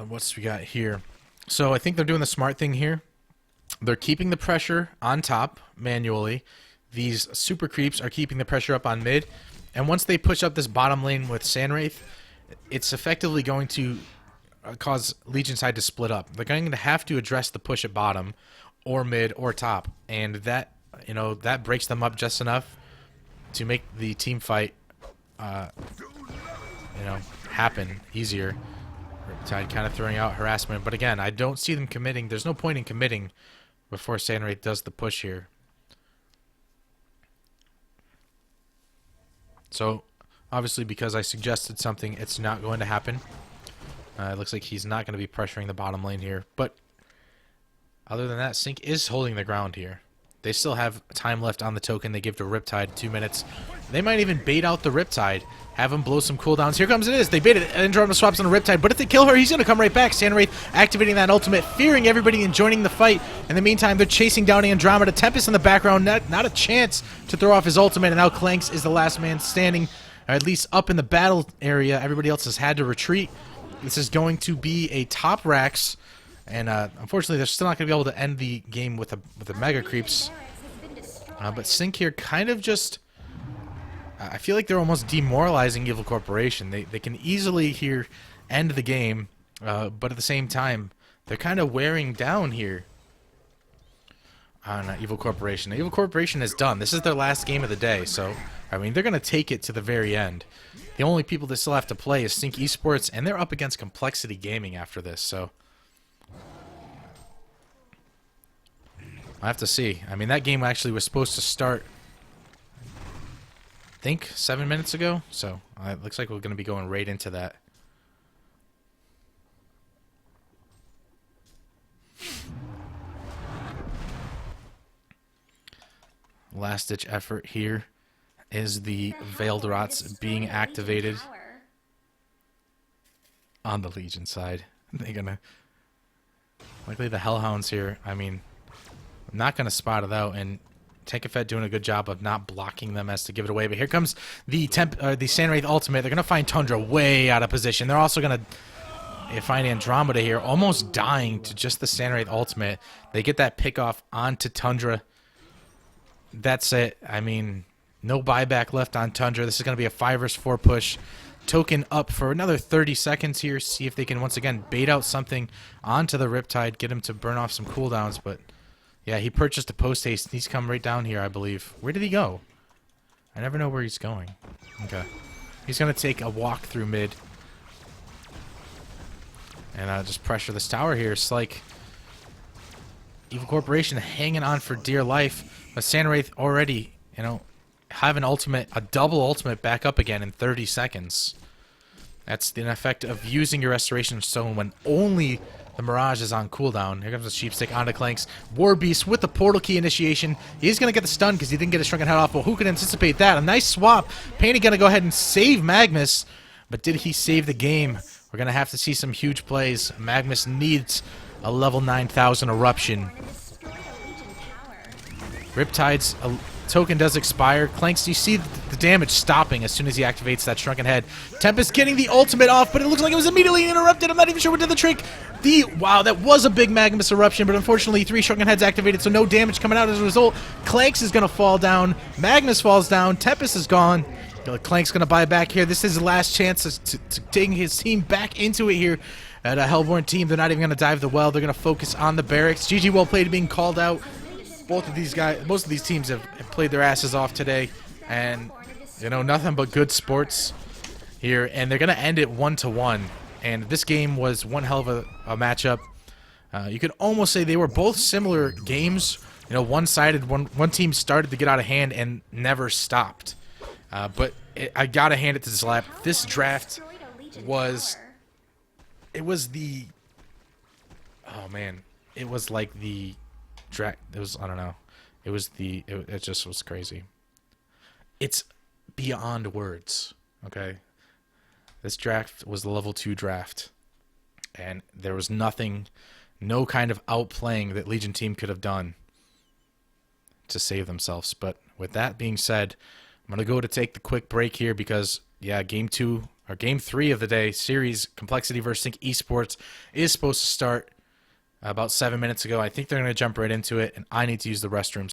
What's we got here? So I think they're doing the smart thing here. They're keeping the pressure on top manually. These super creeps are keeping the pressure up on mid. And once they push up this bottom lane with Sandwraith, it's effectively going to cause Legion side to split up. They're going to have to address the push at bottom or mid or top. And that, you know, that breaks them up just enough to make the team fight, you know, happen easier. Riptide kind of throwing out harassment. But again, I don't see them committing. There's no point in committing before Sandwraith does the push here. So, obviously, because I suggested something, it's not going to happen. It looks like he's not going to be pressuring the bottom lane here. But, other than that, Sync is holding the ground here. They still have time left on the token. They give to Riptide 2 minutes. They might even bait out the Riptide. Have him blow some cooldowns. Here comes it is. They bait it. Andromeda swaps on the Riptide. But if they kill her, he's going to come right back. Sandwraith activating that ultimate, fearing everybody and joining the fight. In the meantime, they're chasing down Andromeda. Tempest in the background. Not a chance to throw off his ultimate. And now Clanks is the last man standing, or at least up in the battle area. Everybody else has had to retreat. This is going to be a top Rax. And unfortunately, they're still not going to be able to end the game with the Mega Creeps. But Sync here kind of just... I feel like they're almost demoralizing Evil Corporation. They can easily here end the game, but at the same time, they're kind of wearing down here on Evil Corporation. Now, Evil Corporation is done. This is their last game of the day, so, I mean, they're going to take it to the very end. The only people that still have to play is Sync Esports, and they're up against Complexity Gaming after this, so... I have to see. I mean, that game actually was supposed to start, I think, 7 minutes ago. So, it looks like we're going to be going right into that. Last-ditch effort here is the Veiled Rots being activated on the Legion side. They're going to... Likely the Hellhounds here, I mean... Not going to spot it out, and Tankafet doing a good job of not blocking them as to give it away. But here comes the Sandwraith ultimate. They're going to find Tundra way out of position. They're also going to find Andromeda here, almost dying to just the Sandwraith ultimate. They get that pick off onto Tundra. That's it. I mean, no buyback left on Tundra. This is going to be a 5 vs 4 push. Token up for another 30 seconds here. See if they can once again bait out something onto the Riptide, get him to burn off some cooldowns, but... Yeah, he purchased a post-haste. He's come right down here, I believe. Where did he go? I never know where he's going. Okay. He's going to take a walk through mid. And just pressure this tower here. It's like Evil Corporation hanging on for dear life. But Sandwraith already, you know, have an ultimate, a double ultimate back up again in 30 seconds. That's the effect of using your Restoration Stone when only... The Mirage is on cooldown. Here comes the Sheepstick onto Clanks. War Beast with the Portal Key initiation. He's going to get the stun because he didn't get a Shrunken Head off. Well, who could anticipate that? A nice swap. Painty going to go ahead and save Magnus. But did he save the game? We're going to have to see some huge plays. Magnus needs a level 9,000 Eruption. Riptide's token does expire. Clanks, you see the damage stopping as soon as he activates that Shrunken Head. Tempest getting the ultimate off, but it looks like it was immediately interrupted. I'm not even sure what did the trick. Wow, that was a big Magnus Eruption, but unfortunately 3 Shrunken Heads activated, so no damage coming out as a result. Clanks is going to fall down. Magnus falls down. Tempest is gone. Clank's going to buy back here. This is his last chance to take his team back into it here at a Hellborn team. They're not even going to dive the well. They're going to focus on the barracks. GG well played being called out. Both of these guys, most of these teams have played their asses off today, and you know, nothing but good sports here, and they're going to end it 1-1. And this game was one hell of a matchup. You could almost say they were both similar games. You know, one-sided. One team started to get out of hand and never stopped. But I gotta hand it to Zlap. This draft was. It was the. Oh man, it was like the draft. It was, I don't know. It was the. It just was crazy. It's beyond words. Okay. This draft was the level 2 draft, and there was nothing, no kind of outplaying that Legion team could have done to save themselves. But with that being said, I'm gonna go to take the quick break here because game 3 of the day series Complexity vs Sync Esports is supposed to start about 7 minutes ago. I think they're gonna jump right into it, and I need to use the restroom.